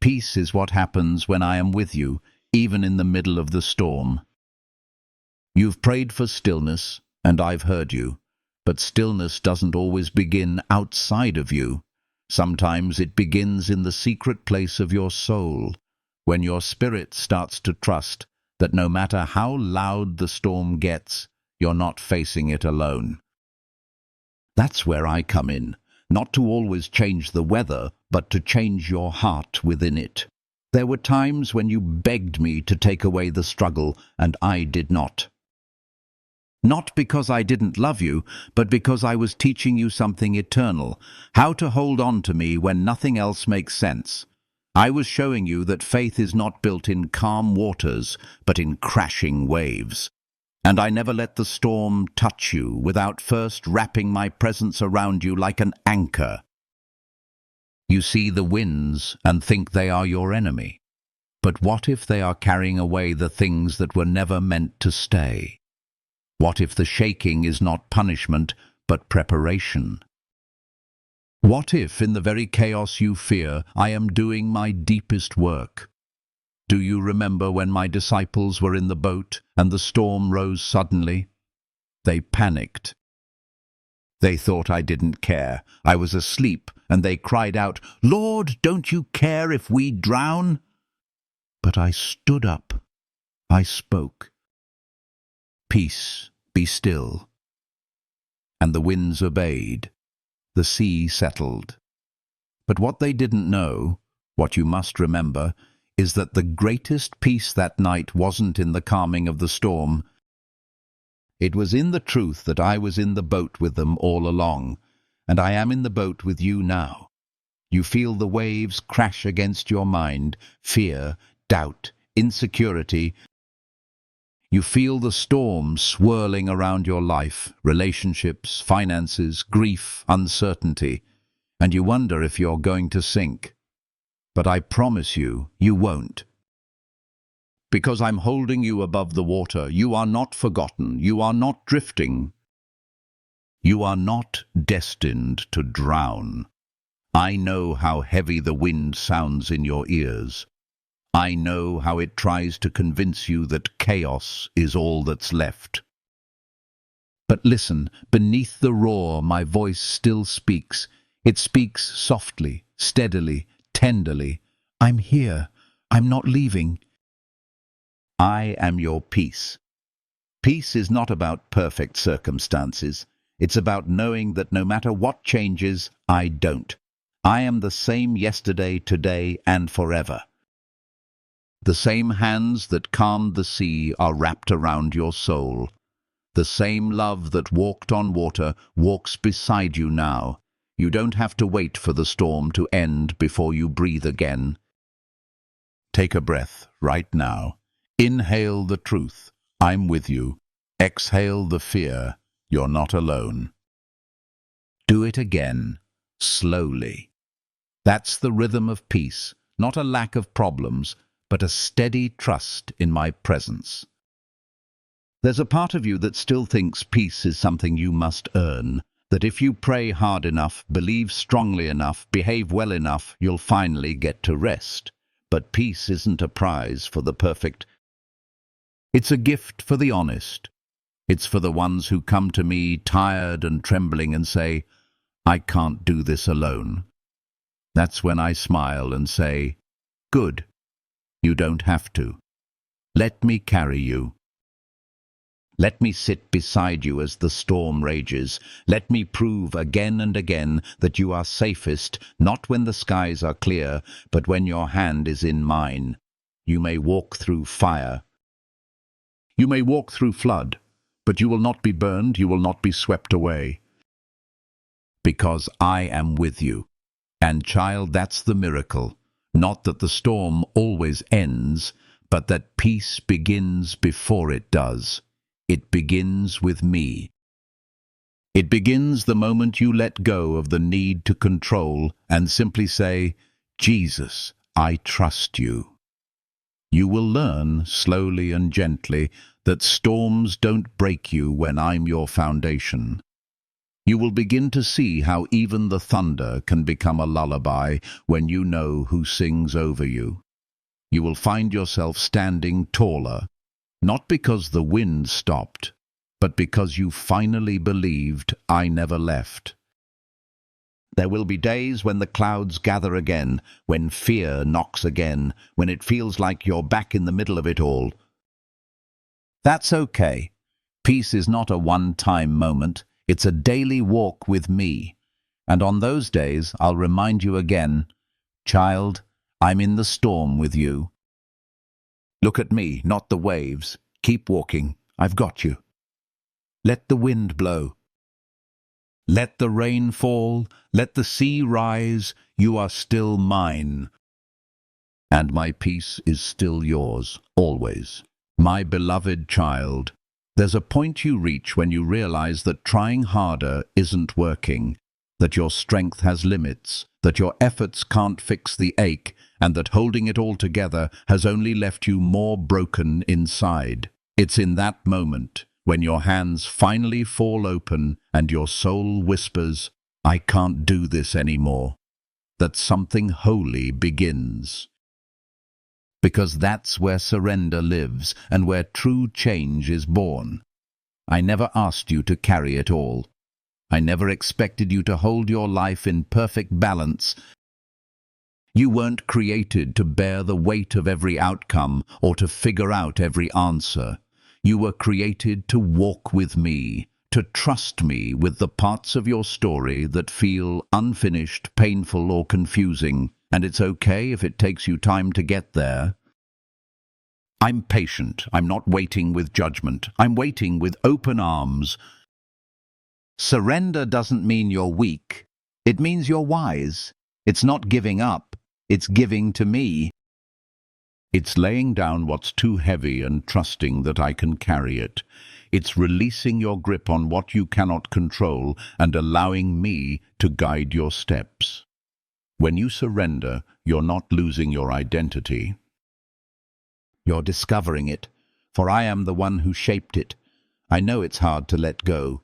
Speaker 1: Peace is what happens when I am with you, even in the middle of the storm. You've prayed for stillness, and I've heard you, but stillness doesn't always begin outside of you. Sometimes it begins in the secret place of your soul, when your spirit starts to trust that no matter how loud the storm gets, you're not facing it alone. That's where I come in, not to always change the weather, but to change your heart within it. There were times when you begged me to take away the struggle, and I did not. Not because I didn't love you, but because I was teaching you something eternal, how to hold on to me when nothing else makes sense. I was showing you that faith is not built in calm waters, but in crashing waves. And I never let the storm touch you without first wrapping my presence around you like an anchor. You see the winds and think they are your enemy. But what if they are carrying away the things that were never meant to stay? What if the shaking is not punishment, but preparation? What if, in the very chaos you fear, I am doing my deepest work? Do you remember when my disciples were in the boat and the storm rose suddenly? They panicked. They thought I didn't care. I was asleep, and they cried out, "Lord, don't you care if we drown?" But I stood up. I spoke. "Peace, be still." And the winds obeyed. The sea settled. But what they didn't know, what you must remember, is that the greatest peace that night wasn't in the calming of the storm. It was in the truth that I was in the boat with them all along, and I am in the boat with you now. You feel the waves crash against your mind, fear, doubt, insecurity. You feel the storm swirling around your life, relationships, finances, grief, uncertainty, and you wonder if you're going to sink. But I promise you, you won't. Because I'm holding you above the water. You are not forgotten. You are not drifting. You are not destined to drown. I know how heavy the wind sounds in your ears. I know how it tries to convince you that chaos is all that's left. But listen, beneath the roar, my voice still speaks. It speaks softly, steadily, tenderly. I'm here. I'm not leaving. I am your peace. Peace is not about perfect circumstances. It's about knowing that no matter what changes, I don't. I am the same yesterday, today, and forever. The same hands that calmed the sea are wrapped around your soul. The same love that walked on water walks beside you now. You don't have to wait for the storm to end before you breathe again. Take a breath right now. Inhale the truth. I'm with you. Exhale the fear. You're not alone. Do it again, slowly. That's the rhythm of peace, not a lack of problems, but a steady trust in my presence. There's a part of you that still thinks peace is something you must earn, that if you pray hard enough, believe strongly enough, behave well enough, you'll finally get to rest. But peace isn't a prize for the perfect. It's a gift for the honest. It's for the ones who come to me tired and trembling and say, I can't do this alone. That's when I smile and say, good, you don't have to. Let me carry you. Let me sit beside you as the storm rages. Let me prove again and again that you are safest, not when the skies are clear, but when your hand is in mine. You may walk through fire. You may walk through flood, but you will not be burned, you will not be swept away. Because I am with you. And child, that's the miracle. Not that the storm always ends, but that peace begins before it does. It begins with me. It begins the moment you let go of the need to control and simply say, Jesus, I trust you. You will learn, slowly and gently, that storms don't break you when I'm your foundation. You will begin to see how even the thunder can become a lullaby when you know who sings over you. You will find yourself standing taller, not because the wind stopped, but because you finally believed I never left. There will be days when the clouds gather again, when fear knocks again, when it feels like you're back in the middle of it all. That's okay. Peace is not a one-time moment. It's a daily walk with me. And on those days, I'll remind you again, child, I'm in the storm with you. Look at me, not the waves. Keep walking. I've got you. Let the wind blow. Let the rain fall. Let the sea rise. You are still mine. And my peace is still yours, always. My beloved child, there's a point you reach when you realize that trying harder isn't working, that your strength has limits, that your efforts can't fix the ache, and that holding it all together has only left you more broken inside. It's in that moment, when your hands finally fall open and your soul whispers, I can't do this anymore, that something holy begins. Because that's where surrender lives and where true change is born. I never asked you to carry it all. I never expected you to hold your life in perfect balance. You weren't created to bear the weight of every outcome or to figure out every answer. You were created to walk with me, to trust me with the parts of your story that feel unfinished, painful, or confusing. And it's okay if it takes you time to get there. I'm patient. I'm not waiting with judgment. I'm waiting with open arms. Surrender doesn't mean you're weak. It means you're wise. It's not giving up. It's giving to me. It's laying down what's too heavy and trusting that I can carry it. It's releasing your grip on what you cannot control and allowing me to guide your steps. When you surrender, you're not losing your identity. You're discovering it, for I am the one who shaped it. I know it's hard to let go.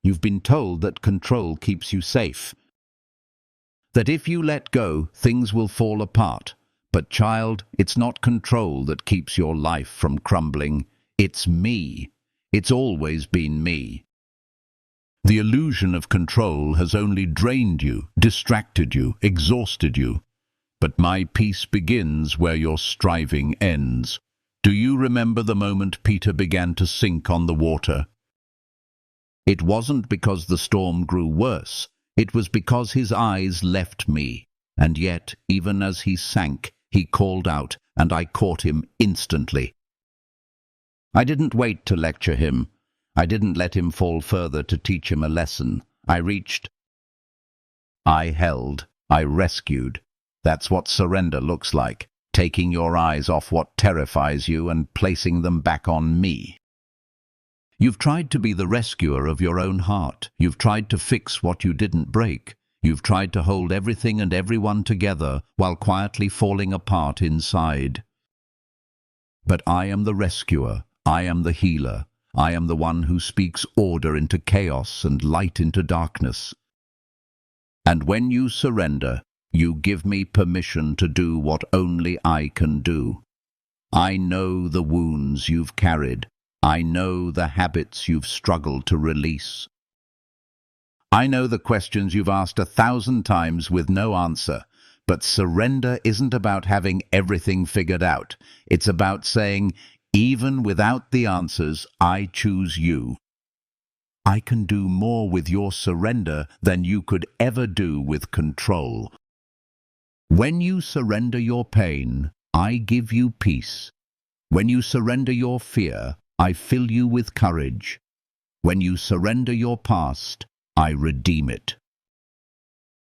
Speaker 1: You've been told that control keeps you safe, that if you let go, things will fall apart. But child, it's not control that keeps your life from crumbling. It's me. It's always been me. The illusion of control has only drained you, distracted you, exhausted you. But my peace begins where your striving ends. Do you remember the moment Peter began to sink on the water? It wasn't because the storm grew worse. It was because his eyes left me. And yet, even as he sank, he called out, and I caught him instantly. I didn't wait to lecture him. I didn't let him fall further to teach him a lesson. I reached. I held. I rescued. That's what surrender looks like, taking your eyes off what terrifies you and placing them back on me. You've tried to be the rescuer of your own heart. You've tried to fix what you didn't break. You've tried to hold everything and everyone together while quietly falling apart inside. But I am the rescuer. I am the healer. I am the one who speaks order into chaos and light into darkness. And when you surrender, you give me permission to do what only I can do. I know the wounds you've carried. I know the habits you've struggled to release. I know the questions you've asked 1,000 times with no answer. But surrender isn't about having everything figured out. It's about saying, even without the answers, I choose you. I can do more with your surrender than you could ever do with control. When you surrender your pain, I give you peace. When you surrender your fear, I fill you with courage. When you surrender your past, I redeem it.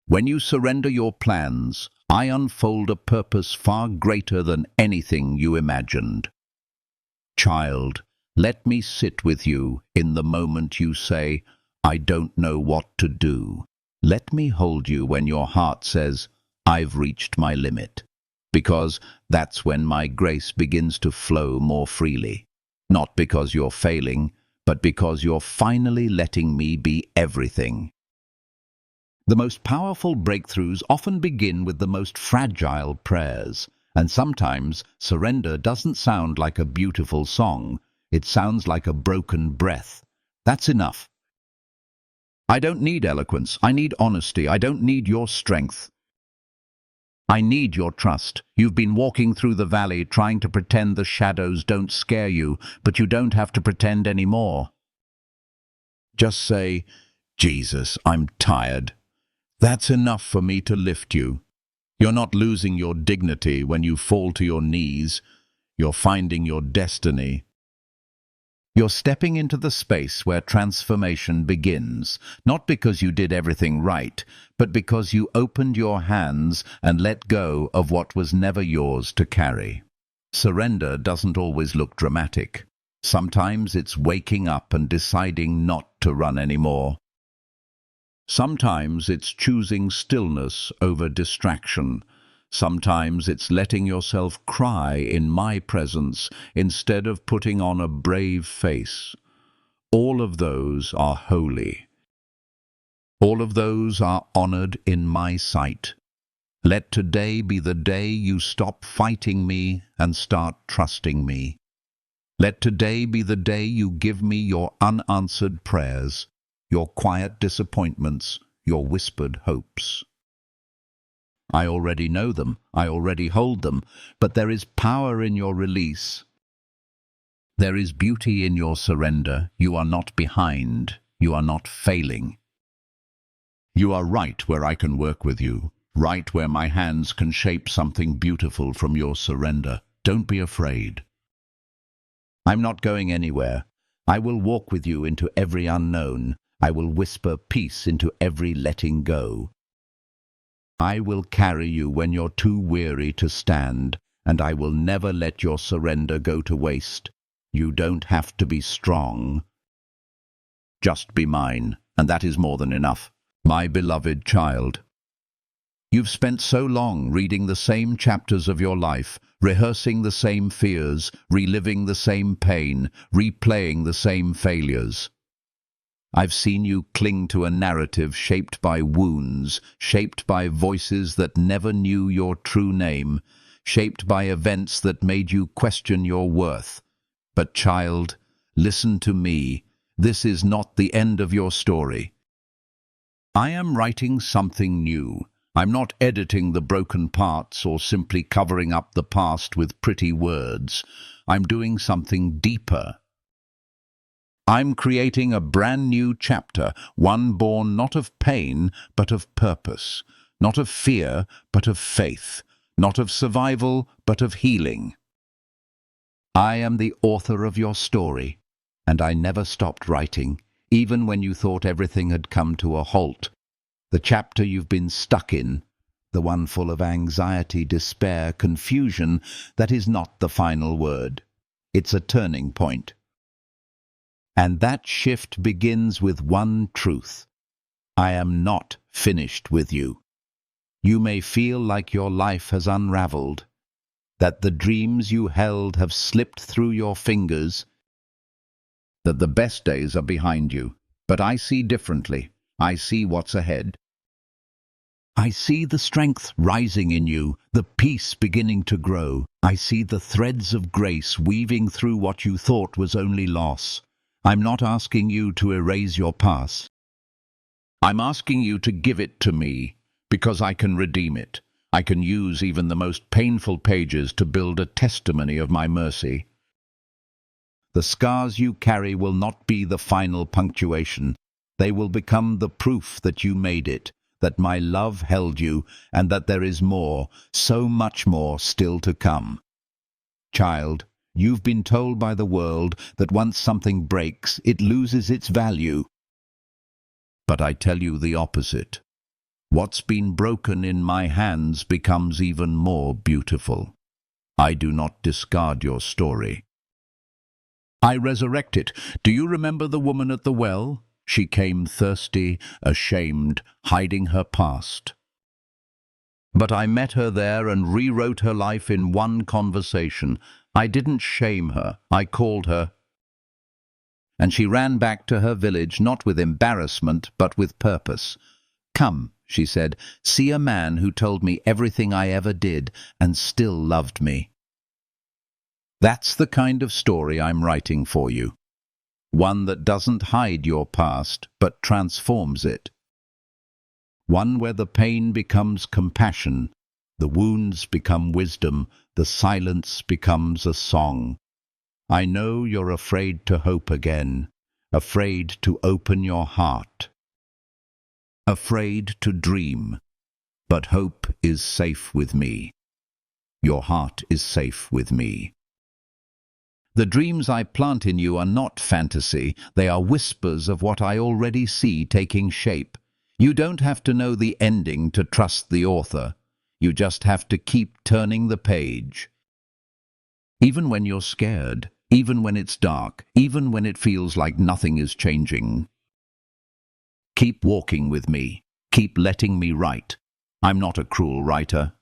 Speaker 1: When you surrender your plans, I unfold a purpose far greater than anything you imagined. Child, let me sit with you in the moment you say, I don't know what to do. Let me hold you when your heart says, I've reached my limit. Because that's when my grace begins to flow more freely. Not because you're failing, but because you're finally letting me be everything. The most powerful breakthroughs often begin with the most fragile prayers, and sometimes surrender doesn't sound like a beautiful song. It sounds like a broken breath. That's enough. I don't need eloquence. I need honesty. I don't need your strength. I need your trust. You've been walking through the valley trying to pretend the shadows don't scare you, but you don't have to pretend anymore. Just say, Jesus, I'm tired. That's enough for me to lift you. You're not losing your dignity when you fall to your knees. You're finding your destiny. You're stepping into the space where transformation begins, not because you did everything right, but because you opened your hands and let go of what was never yours to carry. Surrender doesn't always look dramatic. Sometimes it's waking up and deciding not to run anymore. Sometimes it's choosing stillness over distraction. Sometimes it's letting yourself cry in my presence instead of putting on a brave face. All of those are holy. All of those are honored in my sight. Let today be the day you stop fighting me and start trusting me. Let today be the day you give me your unanswered prayers, your quiet disappointments, your whispered hopes. I already know them, I already hold them, but there is power in your release. There is beauty in your surrender. You are not behind. You are not failing. You are right where I can work with you, right where my hands can shape something beautiful from your surrender. Don't be afraid. I'm not going anywhere. I will walk with you into every unknown. I will whisper peace into every letting go. I will carry you when you're too weary to stand, and I will never let your surrender go to waste. You don't have to be strong. Just be mine, and that is more than enough. My beloved child. You've spent so long reading the same chapters of your life, rehearsing the same fears, reliving the same pain, replaying the same failures. I've seen you cling to a narrative shaped by wounds, shaped by voices that never knew your true name, shaped by events that made you question your worth. But child, listen to me. This is not the end of your story. I am writing something new. I'm not editing the broken parts or simply covering up the past with pretty words. I'm doing something deeper. I'm creating a brand new chapter, one born not of pain, but of purpose, not of fear, but of faith, not of survival, but of healing. I am the author of your story, and I never stopped writing, even when you thought everything had come to a halt. The chapter you've been stuck in, the one full of anxiety, despair, confusion, that is not the final word. It's a turning point. And that shift begins with one truth. I am not finished with you. You may feel like your life has unraveled, that the dreams you held have slipped through your fingers, that the best days are behind you. But I see differently. I see what's ahead. I see the strength rising in you, the peace beginning to grow. I see the threads of grace weaving through what you thought was only loss. I'm not asking you to erase your past. I'm asking you to give it to me, because I can redeem it. I can use even the most painful pages to build a testimony of my mercy. The scars you carry will not be the final punctuation. They will become the proof that you made it, that my love held you, and that there is more, so much more, still to come. Child, you've been told by the world that once something breaks, it loses its value. But I tell you the opposite. What's been broken in my hands becomes even more beautiful. I do not discard your story. I resurrect it. Do you remember the woman at the well? She came thirsty, ashamed, hiding her past. But I met her there and rewrote her life in one conversation. I didn't shame her. I called her. And she ran back to her village, not with embarrassment, but with purpose. Come, she said, see a man who told me everything I ever did and still loved me. That's the kind of story I'm writing for you. One that doesn't hide your past, but transforms it. One where the pain becomes compassion, the wounds become wisdom, the silence becomes a song. I know you're afraid to hope again, afraid to open your heart, afraid to dream, but hope is safe with me. Your heart is safe with me. The dreams I plant in you are not fantasy, they are whispers of what I already see taking shape. You don't have to know the ending to trust the author. You just have to keep turning the page. Even when you're scared, even when it's dark, even when it feels like nothing is changing. Keep walking with me. Keep letting me write. I'm not a cruel writer.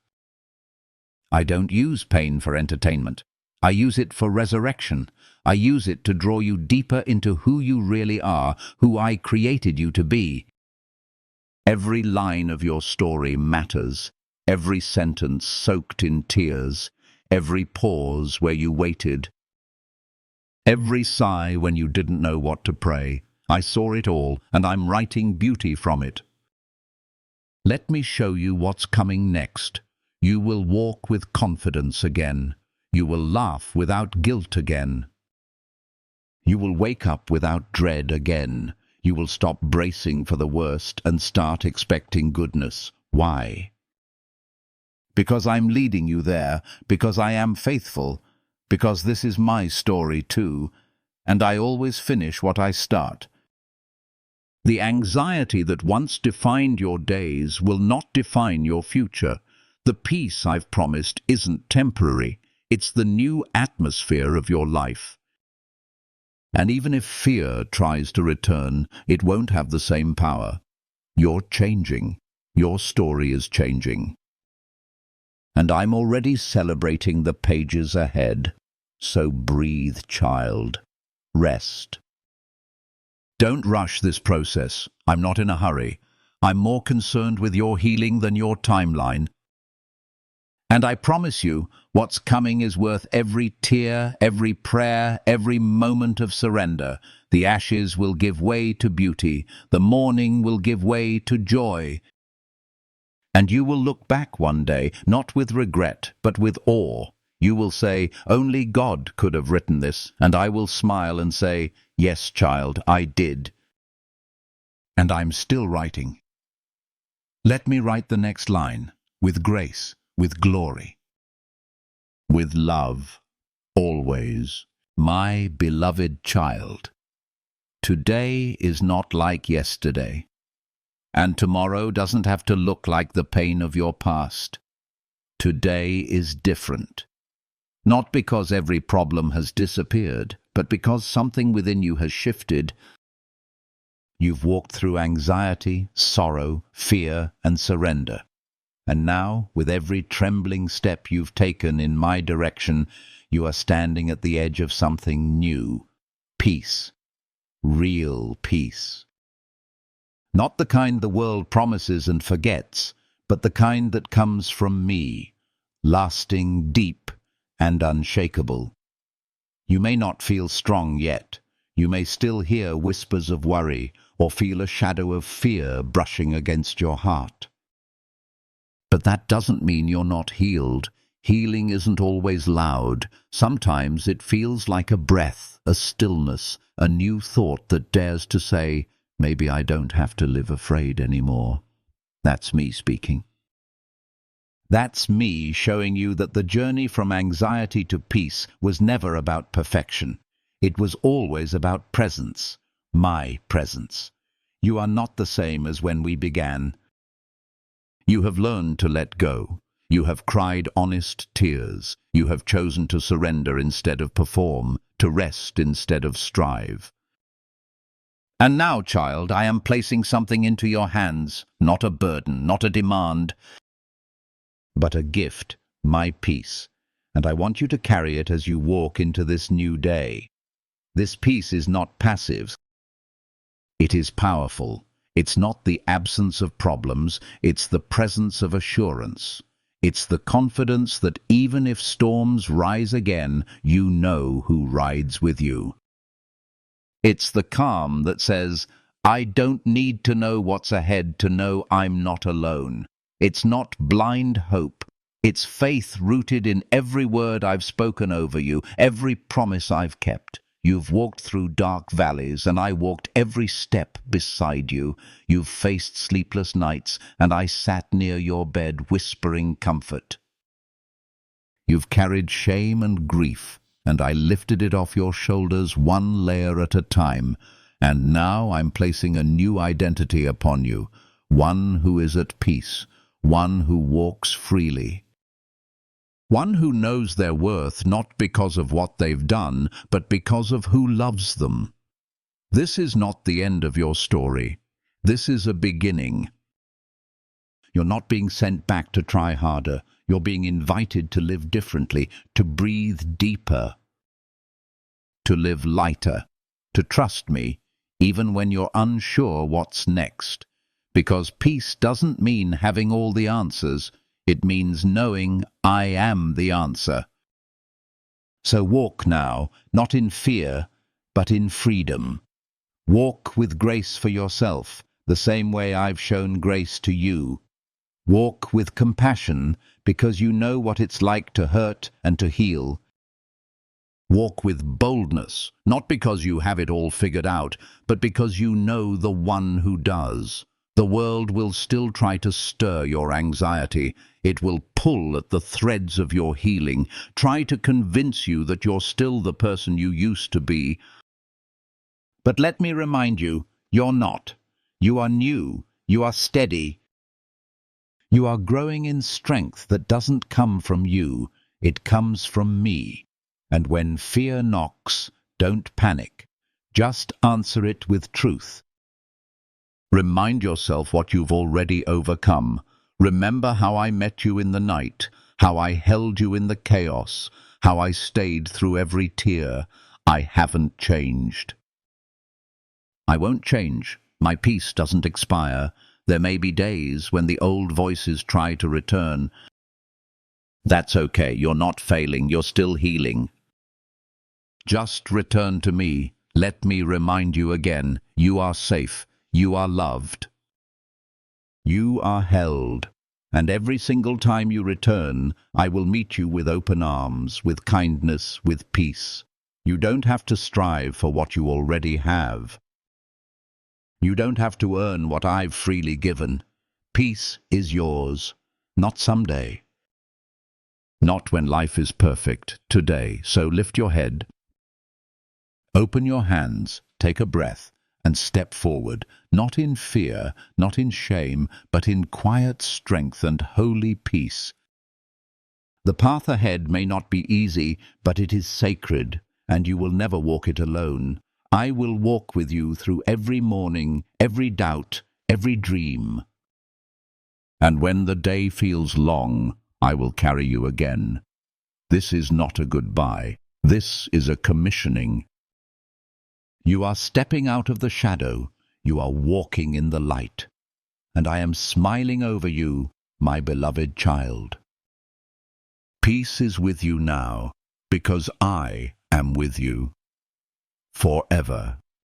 Speaker 1: I don't use pain for entertainment. I use it for resurrection. I use it to draw you deeper into who you really are, who I created you to be. Every line of your story matters. Every sentence soaked in tears. Every pause where you waited. Every sigh when you didn't know what to pray. I saw it all, and I'm writing beauty from it. Let me show you what's coming next. You will walk with confidence again. You will laugh without guilt again. You will wake up without dread again. You will stop bracing for the worst and start expecting goodness. Why? Because I'm leading you there, because I am faithful, because this is my story too, and I always finish what I start. The anxiety that once defined your days will not define your future. The peace I've promised isn't temporary. It's the new atmosphere of your life. And even if fear tries to return, it won't have the same power. You're changing. Your story is changing. And I'm already celebrating the pages ahead. So breathe, child. Rest. Don't rush this process. I'm not in a hurry. I'm more concerned with your healing than your timeline. And I promise you, what's coming is worth every tear, every prayer, every moment of surrender. The ashes will give way to beauty. The mourning will give way to joy. And you will look back one day, not with regret, but with awe. You will say, only God could have written this, and I will smile and say, yes, child, I did. And I'm still writing. Let me write the next line, with grace, with glory, with love, always, my beloved child. Today is not like yesterday, and tomorrow doesn't have to look like the pain of your past. Today is different. Not because every problem has disappeared, but because something within you has shifted. You've walked through anxiety, sorrow, fear, and surrender. And now, with every trembling step you've taken in my direction, you are standing at the edge of something new. Peace. real peace. Not the kind the world promises and forgets, but the kind that comes from me, lasting, deep, and unshakable. You may not feel strong yet. You may still hear whispers of worry or feel a shadow of fear brushing against your heart. But that doesn't mean you're not healed. Healing isn't always loud. Sometimes it feels like a breath, a stillness, a new thought that dares to say, maybe I don't have to live afraid anymore. That's me speaking. That's me showing you that the journey from anxiety to peace was never about perfection. It was always about presence, my presence. You are not the same as when we began. You have learned to let go. You have cried honest tears. You have chosen to surrender instead of perform, to rest instead of strive. And now, child, I am placing something into your hands, not a burden, not a demand, but a gift, my peace. And I want you to carry it as you walk into this new day. This peace is not passive. It is powerful. It's not the absence of problems, it's the presence of assurance. It's the confidence that even if storms rise again, you know who rides with you. It's the calm that says, I don't need to know what's ahead to know I'm not alone. It's not blind hope. It's faith rooted in every word I've spoken over you, every promise I've kept. You've walked through dark valleys, and I walked every step beside you. You've faced sleepless nights, and I sat near your bed whispering comfort. You've carried shame and grief, and I lifted it off your shoulders one layer at a time. And now I'm placing a new identity upon you, one who is at peace, one who walks freely. One who knows their worth not because of what they've done, but because of who loves them. This is not the end of your story. This is a beginning. You're not being sent back to try harder. You're being invited to live differently, to breathe deeper, to live lighter, to trust me, even when you're unsure what's next. Because peace doesn't mean having all the answers. It means knowing I am the answer. So walk now, not in fear, but in freedom. Walk with grace for yourself, the same way I've shown grace to you. Walk with compassion, because you know what it's like to hurt and to heal. Walk with boldness, not because you have it all figured out, but because you know the one who does. The world will still try to stir your anxiety. It will pull at the threads of your healing, try to convince you that you're still the person you used to be. But let me remind you, you're not. You are new. You are steady. You are growing in strength that doesn't come from you. It comes from me. And when fear knocks, don't panic. Just answer it with truth. Remind yourself what you've already overcome. Remember how I met you in the night, how I held you in the chaos, how I stayed through every tear. I haven't changed. I won't change. My peace doesn't expire. There may be days when the old voices try to return. That's okay. You're not failing. You're still healing. Just return to me. Let me remind you again. You are safe. You are loved. You are held. And every single time you return, I will meet you with open arms, with kindness, with peace. You don't have to strive for what you already have. You don't have to earn what I've freely given. Peace is yours, not someday. Not when life is perfect, today. So lift your head, open your hands, take a breath, and step forward, not in fear, not in shame, but in quiet strength and holy peace. The path ahead may not be easy, but it is sacred, and you will never walk it alone. I will walk with you through every morning, every doubt, every dream. And when the day feels long, I will carry you again. This is not a goodbye. This is a commissioning. You are stepping out of the shadow, you are walking in the light, and I am smiling over you, my beloved child. Peace is with you now, because I am with you forever.